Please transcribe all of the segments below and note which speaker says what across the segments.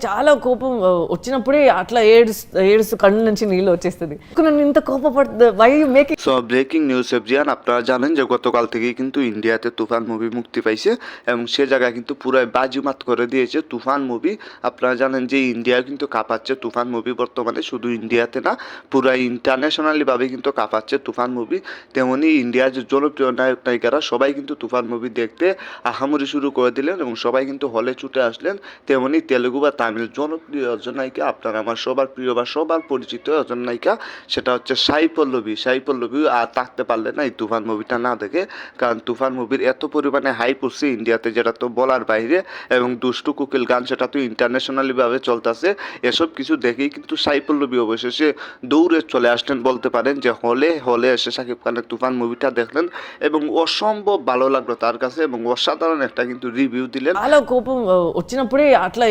Speaker 1: చాలా కోపం వచ్చినప్పుడే అట్లా ఏడుస్తూ కళ్ళు నుంచి నీళ్ళు వచ్చేస్తుంది. నన్ను ఇంత కోపపడుతుంది, why you making.
Speaker 2: So breaking news এফজিয়ান, আপনারা জানেন যে গতকাল থেকেই কিন্তু ইন্ডিয়াতে তুফান মুভি মুক্তি পাইছে এবং সে জায়গায় কিন্তু পুরাই বাজিমাত করে দিয়েছে তুফান মুভি। আপনারা জানেন যে ইন্ডিয়া কিন্তু কাঁপাচ্ছে তুফান মুভি বর্তমানে, শুধু ইন্ডিয়াতে না পুরাই ইন্টারন্যাশনালিভাবে কিন্তু কাঁপাচ্ছে তুফান মুভি। তেমনি ইন্ডিয়ার যে জনপ্রিয় নায়ক নায়িকারা সবাই কিন্তু তুফান মুভি দেখতে আহামরি শুরু করে দিলেন এবং সবাই কিন্তু হলে ছুটে আসলেন। তেমনি তেলেগু বা তামিল জনপ্রিয় একজন নায়িকা, আপনার আমার সবার প্রিয় বা সবার পরিচিত একজন নায়িকা, সেটা হচ্ছে সাই পল্লবী। সাই পল্লবী আর থাকতে পারলে না এই তুফান মুভিটা না দেখে, কারণ তুফান মুভির এত পরিমাণে হাইপ উঠছে ইন্ডিয়াতে যেটা তো বলার বাইরে, এবং দুষ্টু কুকিল গান সেটা তো ইন্টারন্যাশনালিভাবে চলতেছে। এসব কিছু দেখেই কিন্তু সাই পল্লবী অবশেষে দৌড়ে চলে আসলেন বলতে পারেন, যে হলে এসে শাকিব খানের তুফান মুভিটা দেখলেন এবং অসম্ভব ভালো লাগলো তার কাছে এবং অসাধারণ একটা কিন্তু রিভিউ দিলেন।
Speaker 1: చాలా కోపం వచ్చినప్పుడే అట్లా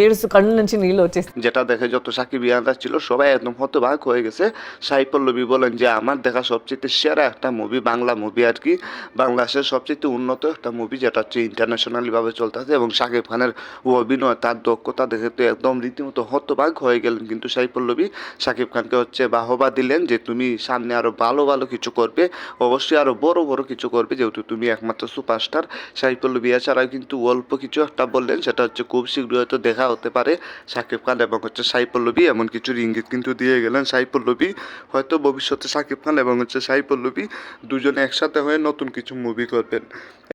Speaker 1: ఏడుస్తూ కళ్ళు నుంచి నీళ్ళు వచ్చేస్తుంది।
Speaker 2: যেটা দেখে যত সাকিব ইয়ানরা ছিল সবাই একদম হতবাক হয়ে গেছে। সাই পল্লবী বলেন যে আমার দেখা সবচেয়ে সেরা একটা মুভি, বাংলা মুভি আর কি, বাংলাদেশের সবচেয়ে উন্নত একটা মুভি যেটা হচ্ছে ইন্টারন্যাশনালিভাবে চলতেছে, এবং সাকিব খানের অভিনয় তার দক্ষতা দেখে তো একদম রীতিমতো হতবাক হয়ে গেলেন কিন্তু সাই পল্লবী। সাকিব খানকে হচ্ছে বাহবা দিলেন যে তুমি সামনে আরও ভালো ভালো কিছু করবে, অবশ্যই আরও বড় বড় কিছু করবে, যেহেতু তুমি একমাত্র সুপারস্টার। সাই পল্লবী এছাড়াও কিন্তু অল্প কিছু একটা বললেন, সেটা হচ্ছে খুব শীঘ্রই হয়তো দেখা হতে পারে সাকিব খান এবং হচ্ছে সাই পল্লবী, এমন কিছু ইঙ্গিত কিন্তু দিয়ে গেলেন সাই পল্লবী। হয়তো ভবিষ্যতে সাকিব খান এবং হচ্ছে সাই পল্লবী দুজনে একসাথে হয়ে নতুন কিছু মুভি করবেন।